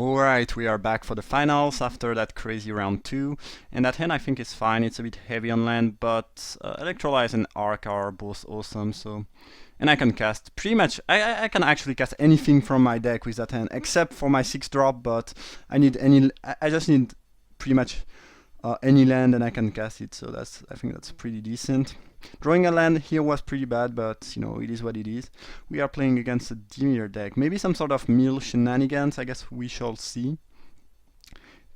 Alright, we are back for the finals after that crazy round 2, and that hand I think is fine. It's a bit heavy on land, but Electrolyze and Arc are both awesome, so... And I can cast pretty much... I can actually cast anything from my deck with that hand, except for my 6-drop, but I need any... I just need pretty much any land and I can cast it, so I think that's pretty decent. Drawing a land here was pretty bad, but you know, it is what it is. We are playing against a Dimir deck. Maybe some sort of mill shenanigans, I guess we shall see.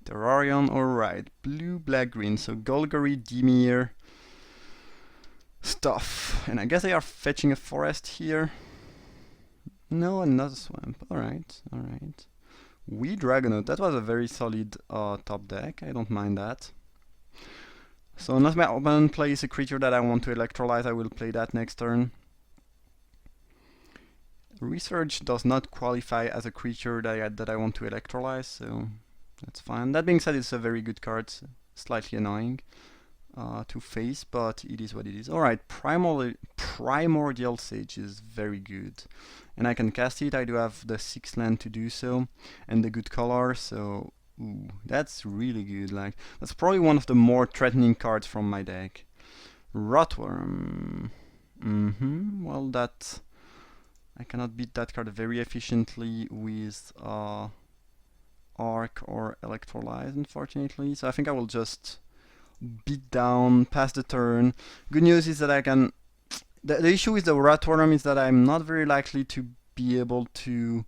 Terrarion, alright. Blue, black, green. So Golgari, Dimir stuff. And I guess they are fetching a forest here. No, another swamp. Alright, alright. We Dragonaut. That was a very solid top deck. I don't mind that. So unless my opponent plays a creature that I want to electrolyze, I will play that next turn. Research does not qualify as a creature that I want to electrolyze, so that's fine. That being said, it's a very good card, slightly annoying to face, but it is what it is. Alright, Primordial Sage is very good. And I can cast it, I do have the 6 land to do so, and the good color, so... Ooh, that's really good. Like, that's probably one of the more threatening cards from my deck. Rotworm. Well, that... I cannot beat that card very efficiently with Arc or Electrolyze, unfortunately. So I think I will just beat down, pass the turn. Good news is that I can... The issue with the Rotworm is that I'm not very likely to be able to...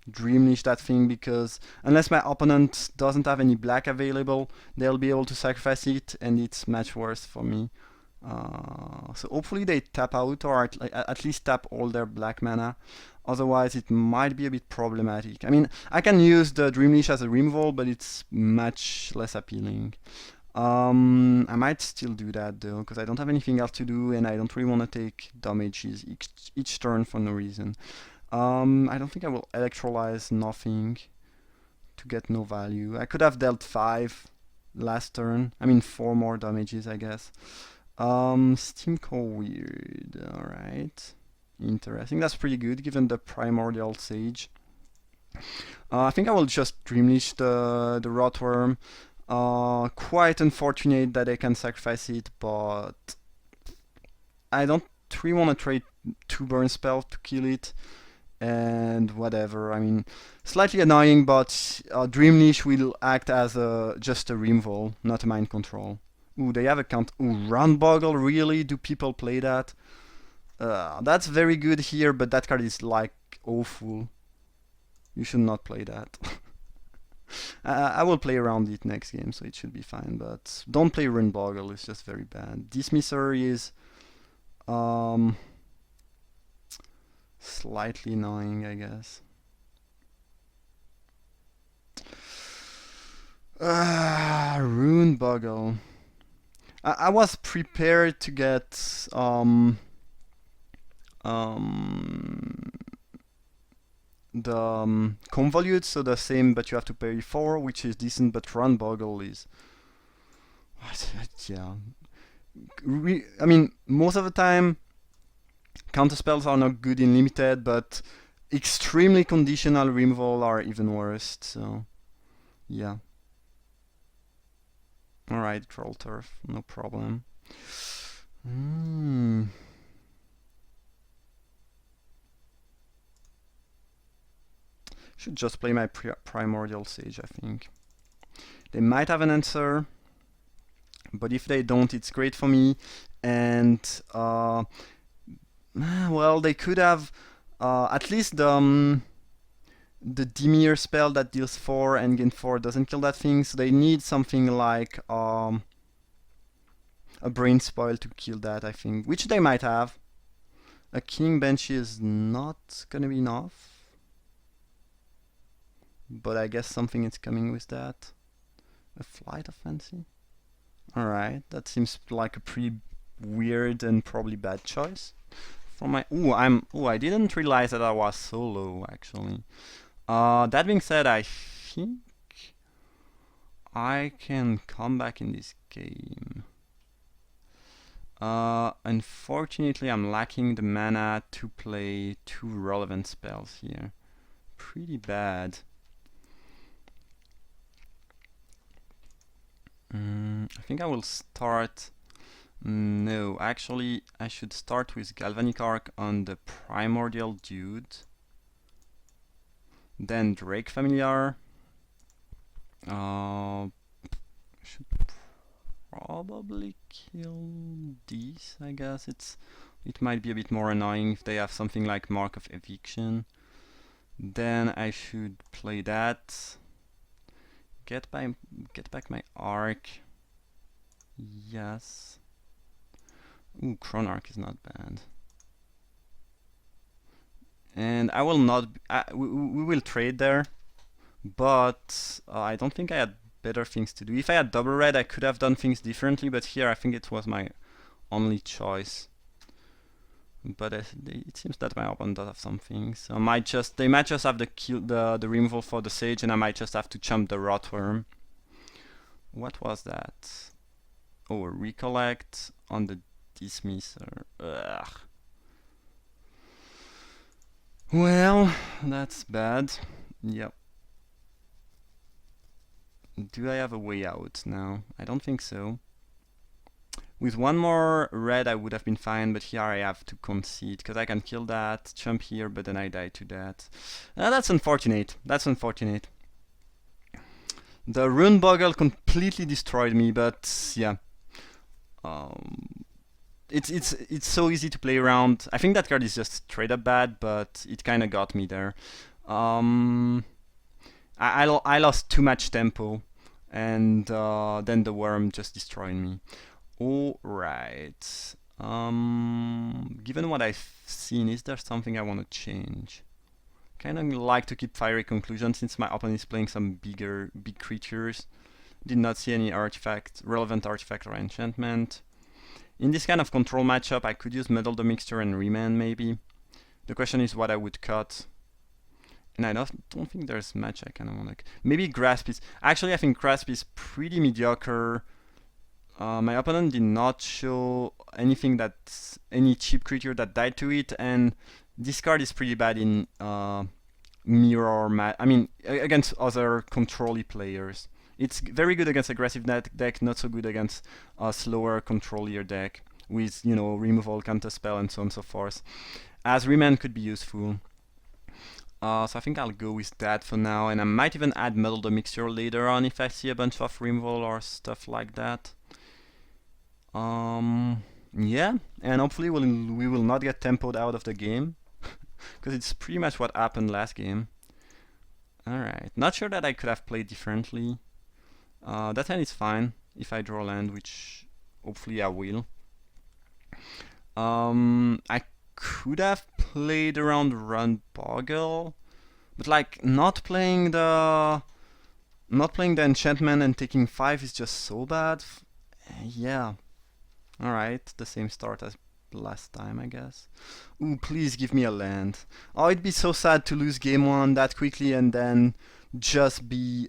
Dreamlish that thing, because unless my opponent doesn't have any black available, they'll be able to sacrifice it, and it's much worse for me. So hopefully they tap out, or at least tap all their black mana. Otherwise it might be a bit problematic. I mean, I can use the Dreamlish as a removal, but it's much less appealing. I might still do that though, because I don't have anything else to do, and I don't really want to take damages each turn for no reason. I don't think I will electrolyze nothing to get no value. I could have dealt 5 last turn. I mean 4 more damages, I guess. Steamco Weird, alright. Interesting, that's pretty good given the Primordial Sage. I think I will just Dreamlish the Rotworm. Quite unfortunate that I can sacrifice it, but I don't really want to trade 2 burn spells to kill it. And whatever, I mean, slightly annoying, but Dreamlish will act as just a removal, not a mind control. Ooh, they have a count. Ooh, Roundboggle, really? Do people play that? That's very good here, but that card is like awful. You should not play that. I will play around it next game, so it should be fine, but don't play Roundboggle, it's just very bad. Dismisser is... slightly annoying, I guess. Runeboggle. I was prepared to get the Convolute, so the same, but you have to pay 4, which is decent, but Runeboggle is... yeah. I mean, most of the time, counterspells are not good in limited, but extremely conditional removal are even worse, so yeah. Alright, Troll Turf, no problem. Should just play my Primordial Sage, I think. They might have an answer, but if they don't, it's great for me, and well, they could have at least the Dimir spell that deals 4 and gain 4 doesn't kill that thing, so they need something like a Brain Spoil to kill that, I think, which they might have. A King Banshee is not gonna be enough, but I guess something is coming with that. A Flight of Fancy? Alright, that seems like a pretty weird and probably bad choice. I didn't realize that I was so low, actually. That being said, I think I can come back in this game. Unfortunately, I'm lacking the mana to play 2 relevant spells here. pretty bad. I think I will start... No, actually, I should start with Galvanic Arc on the Primordial Dude. Then Drake Familiar. Should probably kill these, I guess. It might be a bit more annoying if they have something like Mark of Eviction. Then I should play that. Get back my Arc. Yes. Ooh, Chronarch is not bad. And I will not... we will trade there. But I don't think I had better things to do. If I had double red, I could have done things differently. But here, I think it was my only choice. But it seems that my opponent does have some things. They might just have the removal for the Sage, and I might just have to chump the Rotworm. What was that? Oh, a Recollect on the Dismisser. Ugh. Well, that's bad. Yep. Do I have a way out now? I don't think so. With one more red I would have been fine, but here I have to concede, because I can kill that, jump here, but then I die to that. That's unfortunate. That's unfortunate. The Rune Boggle completely destroyed me, but yeah. It's so easy to play around. I think that card is just straight up bad, but it kind of got me there. I lost too much tempo, and then the worm just destroyed me. Alright. Given what I've seen, is there something I want to change? Kind of like to keep Fiery Conclusion since my opponent is playing some big creatures. Did not see any relevant artifact or enchantment. In this kind of control matchup, I could use Muddle the Mixture and Remand maybe. The question is what I would cut. And I don't think there's much I kind of want to... Maybe Grasp is... Actually, I think Grasp is pretty mediocre. My opponent did not show anything that's... any cheap creature that died to it, and this card is pretty bad in mirror... I mean, against other control-y players. It's very good against aggressive deck, not so good against a slower control-y deck with, you know, removal, counterspell, and so on and so forth. As Remand could be useful. So I think I'll go with that for now, and I might even add Muddle the Mixture later on if I see a bunch of removal or stuff like that. Yeah, and hopefully we will not get tempoed out of the game, because it's pretty much what happened last game. Alright, not sure that I could have played differently. That hand is fine if I draw land, which hopefully I will. I could have played around Rune Boggle, but like not playing the enchantment and taking 5 is just so bad. Yeah. Alright, the same start as last time, I guess. Ooh, please give me a land. Oh, it'd be so sad to lose game 1 that quickly and then just be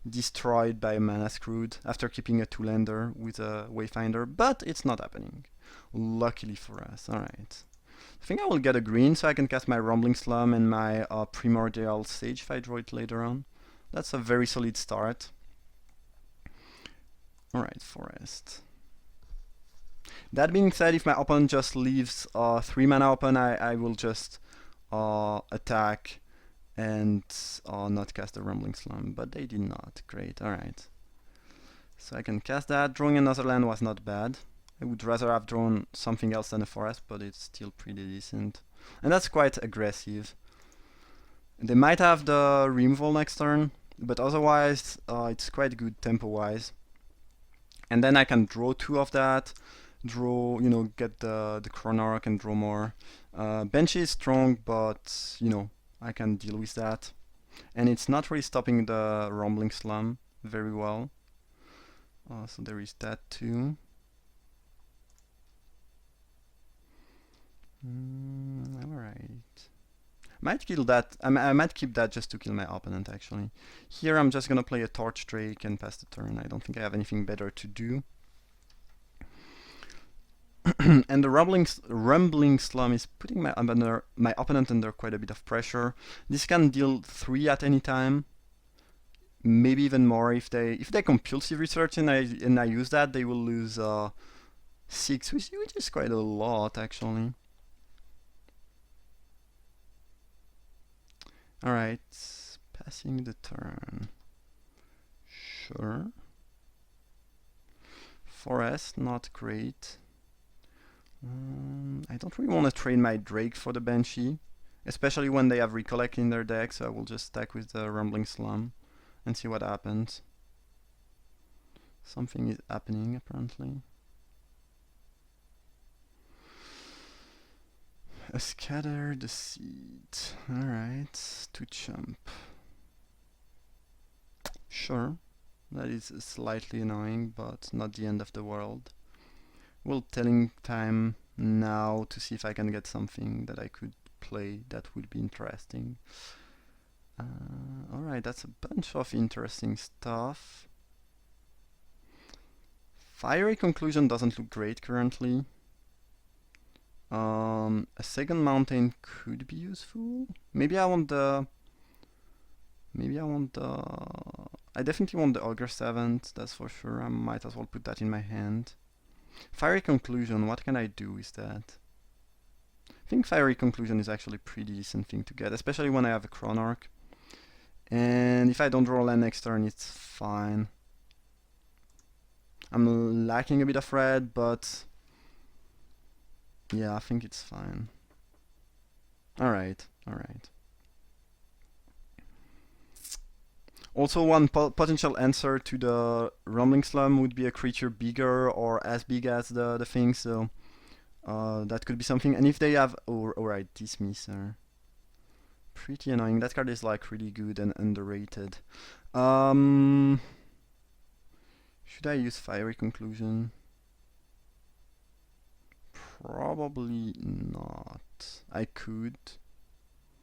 destroyed by Mana Screwed after keeping a 2-lander with a Wayfinder, but it's not happening. Luckily for us. Alright. I think I will get a green so I can cast my Rumbling Slum and my Primordial Sage if I draw it later on. That's a very solid start. Alright, Forest. That being said, if my opponent just leaves 3 mana open, I will just attack and not cast the Rumbling Slum, but they did not. Great, alright. So I can cast that. Drawing another land was not bad. I would rather have drawn something else than a forest, but it's still pretty decent. And that's quite aggressive. They might have the removal next turn, but otherwise it's quite good tempo-wise. And then I can draw 2 of that, draw, you know, get the Chronarch and draw more. Banshee is strong, but, you know, I can deal with that. And it's not really stopping the Rumbling Slum very well. So there is that too. Alright. Might kill that. I might keep that just to kill my opponent, actually. Here I'm just gonna play a Torch Drake and pass the turn. I don't think I have anything better to do. And the rumbling slum is putting my opponent under quite a bit of pressure. This can deal 3 at any time, maybe even more if they compulsive research and I use that, they will lose 6, which is quite a lot actually. All right, passing the turn. Sure. Forest, not great. I don't really want to trade my Drake for the Banshee, especially when they have Recollect in their deck, so I will just stack with the Rumbling Slum and see what happens. Something is happening, apparently. A Scatter the Seed. Alright, to chump. Sure, that is slightly annoying, but not the end of the world. Well, telling time now to see if I can get something that I could play that would be interesting. Alright, that's a bunch of interesting stuff. Fiery Conclusion doesn't look great currently. A second mountain could be useful. Maybe I want the... I definitely want the Augur 7th, that's for sure. I might as well put that in my hand. Fiery Conclusion, what can I do with that? I think Fiery Conclusion is actually a pretty decent thing to get, especially when I have a Chronarch. And if I don't draw land next turn, it's fine. I'm lacking a bit of red, but yeah, I think it's fine. Alright, alright. Also, one potential answer to the Rumbling Slum would be a creature bigger or as big as the thing, so that could be something. And if they have... alright, Dismisser. Pretty annoying. That card is like really good and underrated. Should I use Fiery Conclusion? Probably not. I could.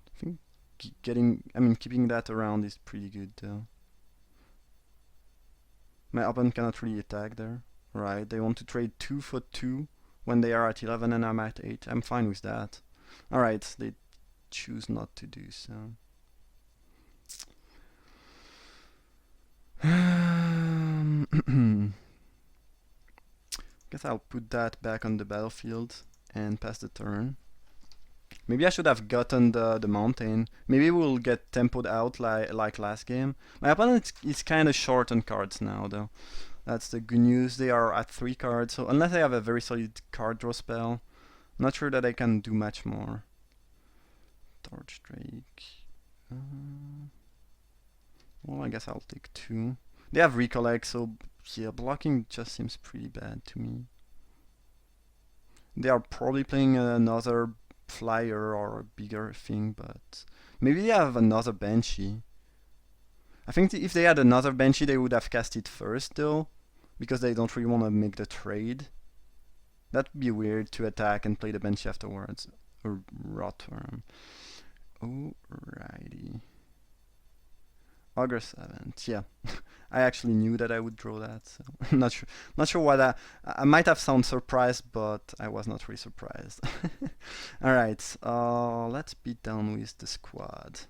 I think keeping that around is pretty good though. My opponent cannot really attack there. Right, they want to trade 2 for 2 when they are at 11 and I'm at 8. I'm fine with that. Alright, they choose not to do so. Guess I'll put that back on the battlefield and pass the turn. Maybe I should have gotten the mountain. Maybe we'll get tempoed out like last game. My opponent is kind of short on cards now, though. That's the good news. They are at 3 cards, so unless I have a very solid card draw spell, I'm not sure that I can do much more. Torch Drake. Well, I guess I'll take 2. They have Recollect, so yeah, blocking just seems pretty bad to me. They are probably playing another flyer or a bigger thing, but maybe they have another Banshee. I think if they had another Banshee, they would have cast it first, though, because they don't really want to make the trade. That'd be weird to attack and play the Banshee afterwards. Or Rotworm. Alrighty. Augur 7th, yeah. I actually knew that I would draw that, so I'm not sure why I might have sounded surprised, but I was not really surprised. Alright, let's beat down with the squad.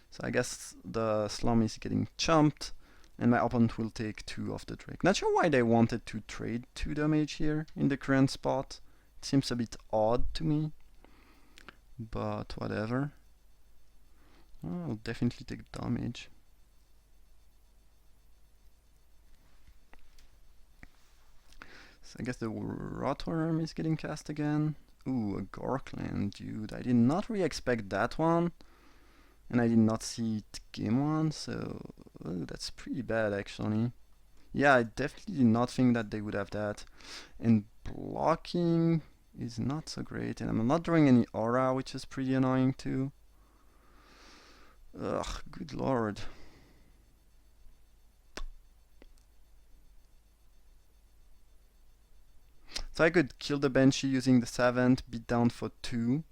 So I guess the slum is getting chumped, and my opponent will take 2 of the Drake. Not sure why they wanted to trade 2 damage here in the current spot. It seems a bit odd to me, but whatever. I'll definitely take damage. So I guess the Rotworm is getting cast again. Ooh, a Gorkland, dude. I did not really expect that one. And I did not see it game 1, so that's pretty bad actually. Yeah, I definitely did not think that they would have that. And blocking is not so great, and I'm not drawing any aura, which is pretty annoying too. Ugh, good lord. So I could kill the Banshee using the 7th, beat down for 2.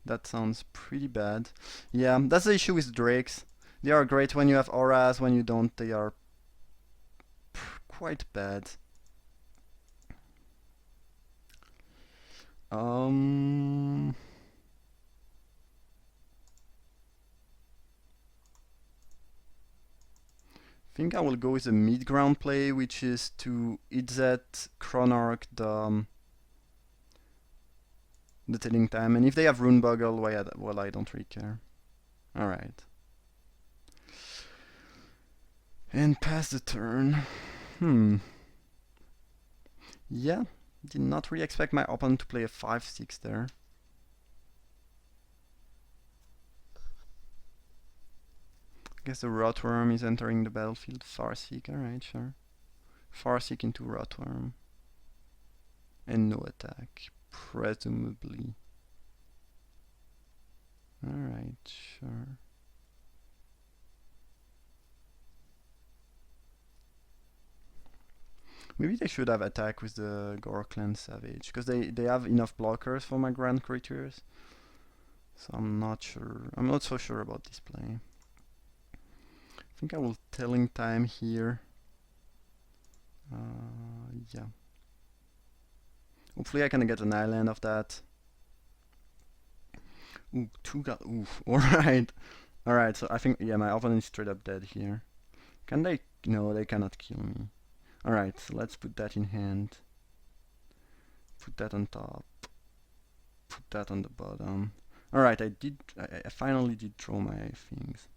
That sounds pretty bad. Yeah, that's the issue with Drakes. They are great when you have auras, when you don't, they are quite bad. Um, I think I will go with a mid-ground play, which is to hit that Chronarch the telling time, and if they have Rune Buggle, well, I don't really care. Alright. And pass the turn. Yeah, did not really expect my opponent to play a 5-6 there. I guess the Rotworm is entering the battlefield. Farseek, alright, sure. Farseek into Rotworm. And no attack, presumably. Alright, sure. Maybe they should have attack with the Gorkland Savage, because they have enough blockers for my Grand Creatures. So I'm not sure. I'm not so sure about this play. I think I will Telling Time here. Yeah. Hopefully I can get an island of that. Ooh, oof. Alright. Alright, so I think, yeah, my opponent is straight up dead here. Can they? No, they cannot kill me. Alright, so let's put that in hand. Put that on top. Put that on the bottom. Alright, I finally did draw my things.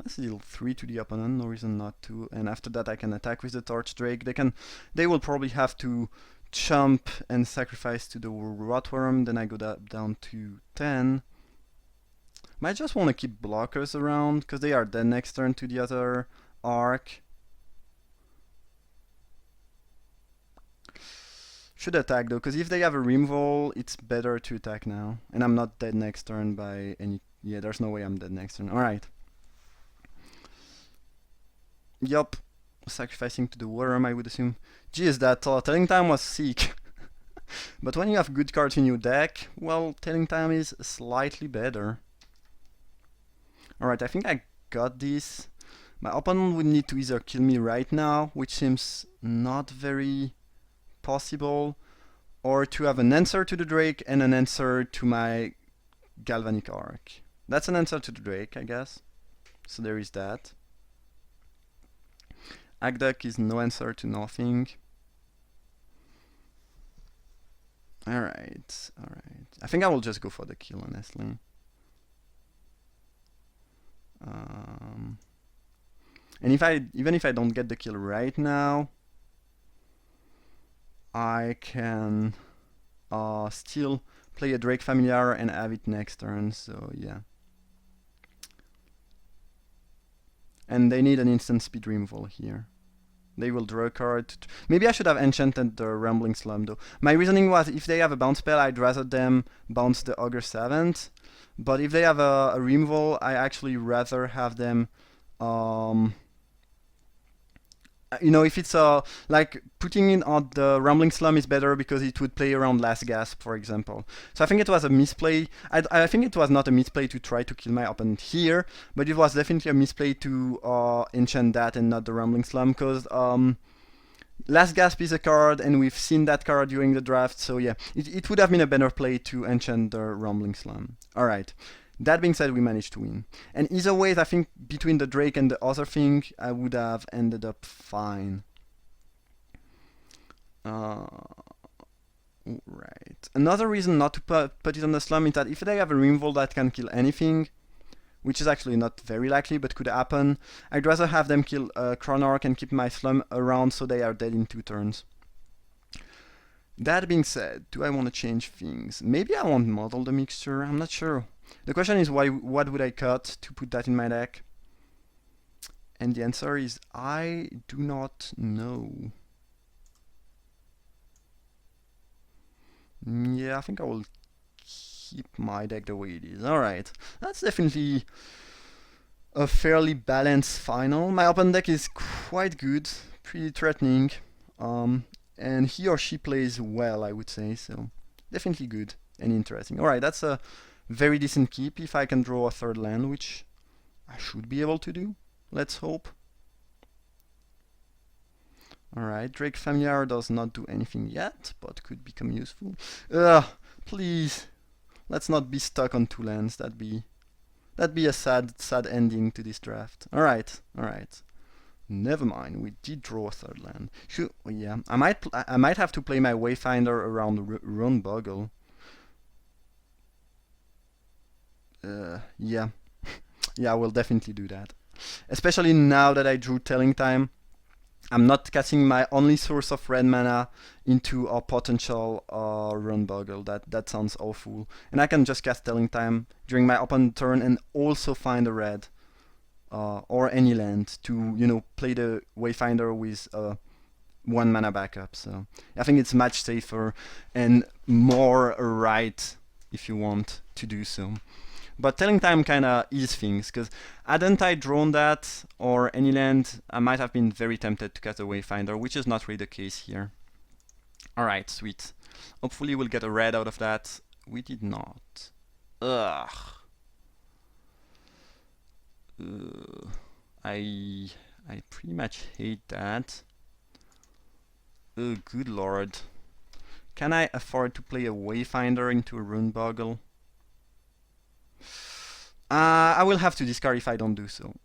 Let's deal 3 to the opponent, no reason not to. And after that I can attack with the Torch Drake. They will probably have to chump and sacrifice to the Rotworm, then I go down to 10. Might just want to keep blockers around, because they are dead next turn to the other arc. Should attack though, because if they have a removal, it's better to attack now. And I'm not dead next turn by any... Yeah, there's no way I'm dead next turn. Alright. Yup. Sacrificing to the worm, I would assume. Geez, that Telling Time was sick. But when you have good cards in your deck, well, Telling Time is slightly better. Alright, I think I got this. My opponent would need to either kill me right now, which seems not very possible, or to have an answer to the Drake and an answer to my Galvanic Arc. That's an answer to the Drake, I guess. So there is that. Agduck is no answer to nothing. Alright, alright. I think I will just go for the kill, honestly. And even if I don't get the kill right now, I can still play a Drake Familiar and have it next turn, so yeah. And they need an instant speed removal here. They will draw a card. Maybe I should have enchanted the Rumbling Slum though. My reasoning was if they have a bounce spell, I'd rather them bounce the Ogre 7th. But if they have a removal, I actually rather have them... you know, if it's like putting in on the Rumbling Slum is better because it would play around Last Gasp, for example. So I think it was a misplay. I think it was not a misplay to try to kill my opponent here, but it was definitely a misplay to enchant that and not the Rumbling Slum, because Last Gasp is a card, and we've seen that card during the draft, so yeah, it would have been a better play to enchant the Rumbling Slum. Alright. That being said, we managed to win. And either way, I think between the Drake and the other thing, I would have ended up fine. Right. Another reason not to put it on the slum is that if they have a removal that can kill anything, which is actually not very likely but could happen, I'd rather have them kill Chronarch and keep my slum around so they are dead in 2 turns. That being said, do I want to change things? Maybe I won't model the mixture, I'm not sure. The question is what would I cut to put that in my deck? And the answer is I do not know. Yeah, I think I will keep my deck the way it is. Alright, that's definitely a fairly balanced final. My open deck is quite good, pretty threatening. and he or she plays well, I would say. So definitely good and interesting. All right, that's a very decent keep if I can draw a third land, which I should be able to do. Let's hope. Alright, Drake Familiar does not do anything yet, but could become useful. Ugh, please. Let's not be stuck on 2 lands. That'd be a sad ending to this draft. Alright. Never mind, we did draw a third land. Yeah, I might have to play my Wayfinder around Runboggle. Yeah. Yeah, I will definitely do that. Especially now that I drew Telling Time. I'm not casting my only source of red mana into a potential Runboggle. That sounds awful. And I can just cast Telling Time during my open turn and also find a red or any land to play the Wayfinder with 1 mana backup. So I think it's much safer and more right if you want to do so. But Telling Time kind of ease things, because hadn't I drawn that or any land, I might have been very tempted to cast a Wayfinder, which is not really the case here. Alright, sweet. Hopefully we'll get a red out of that. We did not. Ugh. I pretty much hate that. Oh, good lord. Can I afford to play a Wayfinder into a Runeboggle? I will have to discard if I don't do so.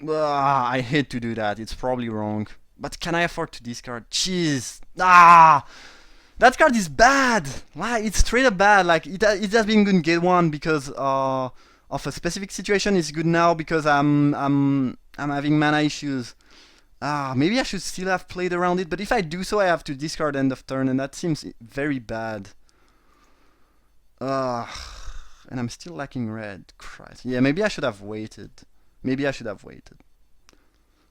I hate to do that. It's probably wrong. But can I afford to discard? Jeez. That card is bad. It's straight up bad. Like it has been good in Gate 1 because of a specific situation. It's good now because I'm having mana issues. Maybe I should still have played around it, but if I do so, I have to discard end of turn, and that seems very bad. And I'm still lacking red. Christ. Yeah, maybe I should have waited.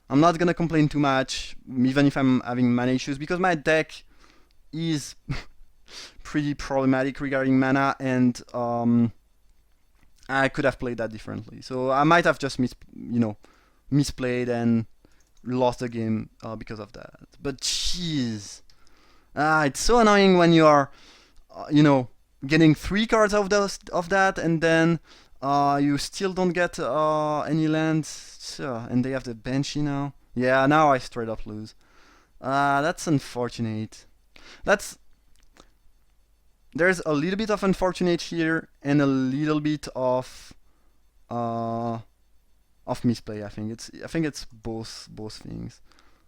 I'm not gonna complain too much, even if I'm having mana issues, because my deck is pretty problematic regarding mana, and I could have played that differently. So I might have just misplayed and lost the game because of that. But jeez, it's so annoying when you are, getting 3 cards of that, and then you still don't get any lands, and they have the Banshee now. Yeah, now I straight up lose. That's unfortunate. There's a little bit of unfortunate here, and a little bit of misplay. I think it's both things.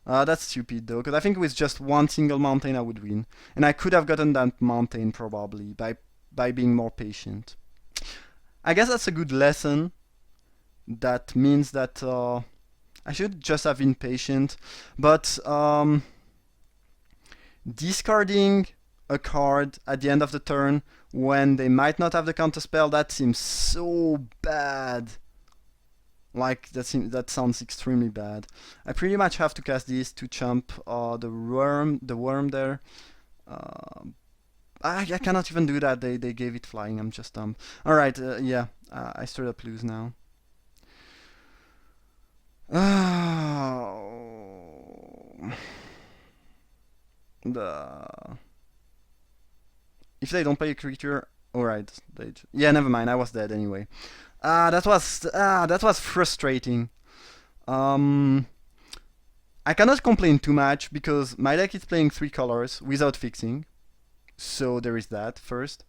That's stupid though, because I think with just 1 single mountain I would win, and I could have gotten that mountain probably by being more patient. I guess that's a good lesson. That means that I should just have been patient, but discarding a card at the end of the turn when they might not have the counterspell, that seems so bad. Like that sounds extremely bad. I pretty much have to cast this to chump the worm there. I cannot even do that. They gave it flying. I'm just dumb. All right, yeah. I straight up lose now. If they don't play a creature, all right. Yeah, never mind. I was dead anyway. That was frustrating. I cannot complain too much because my deck is playing 3 colors without fixing. So there is that, first.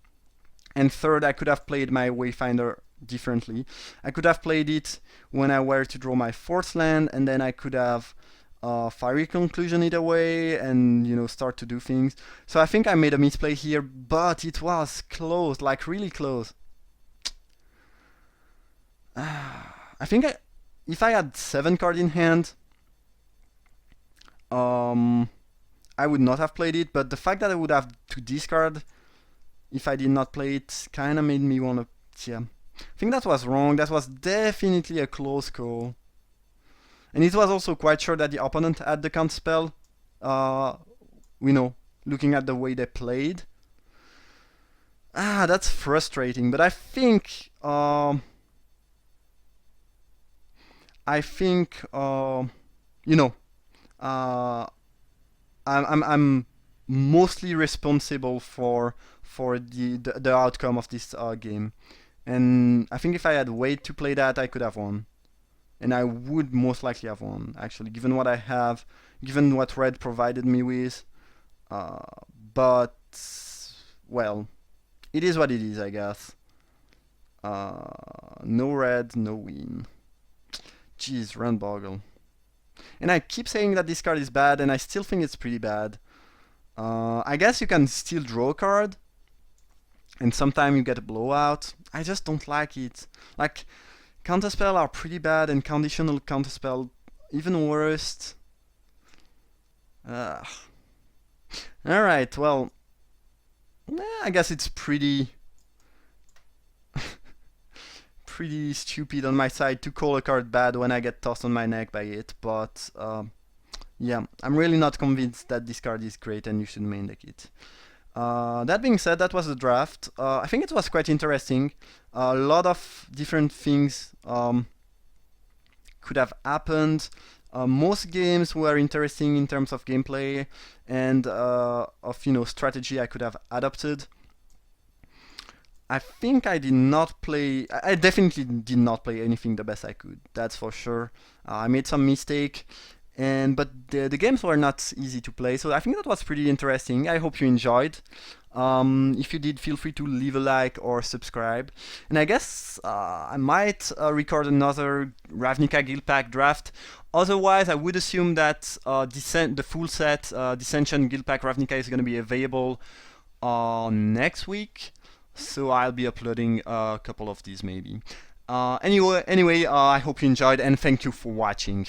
And third, I could have played my Wayfinder differently. I could have played it when I were to draw my 4th land, and then I could have Fiery Conclusion it away and start to do things. So I think I made a misplay here, but it was close, like really close. I think if I had 7 cards in hand, I would not have played it, but the fact that I would have to discard if I did not play it kind of made me want to, yeah. I think that was wrong. That was definitely a close call. And it was also quite sure that the opponent had the counterspell, looking at the way they played. That's frustrating, but I think I'm mostly responsible for the outcome of this game. And I think if I had waited to play that, I could have won. And I would most likely have won, actually, given what I have, given what red provided me with. Uh, but, well, it is what it is, I guess. No red, no win. Jeez, Rundboggle. And I keep saying that this card is bad, and I still think it's pretty bad. I guess you can still draw a card, and sometimes you get a blowout. I just don't like it. Like, counterspell are pretty bad, and conditional counterspell even worse. Alright, well, I guess it's pretty pretty stupid on my side to call a card bad when I get tossed on my neck by it, but yeah, I'm really not convinced that this card is great and you should main deck it. That being said, that was the draft. I think it was quite interesting. A lot of different things could have happened. Most games were interesting in terms of gameplay and of strategy I could have adopted. I think I did not play. I definitely did not play anything the best I could. That's for sure. I made some mistake, but the games were not easy to play. So I think that was pretty interesting. I hope you enjoyed. If you did, feel free to leave a like or subscribe. And I guess I might record another Ravnica Guildpact draft. Otherwise, I would assume that the full set Dissension Guildpact Ravnica is going to be available next week. So I'll be uploading a couple of these maybe. Anyway, I hope you enjoyed and thank you for watching.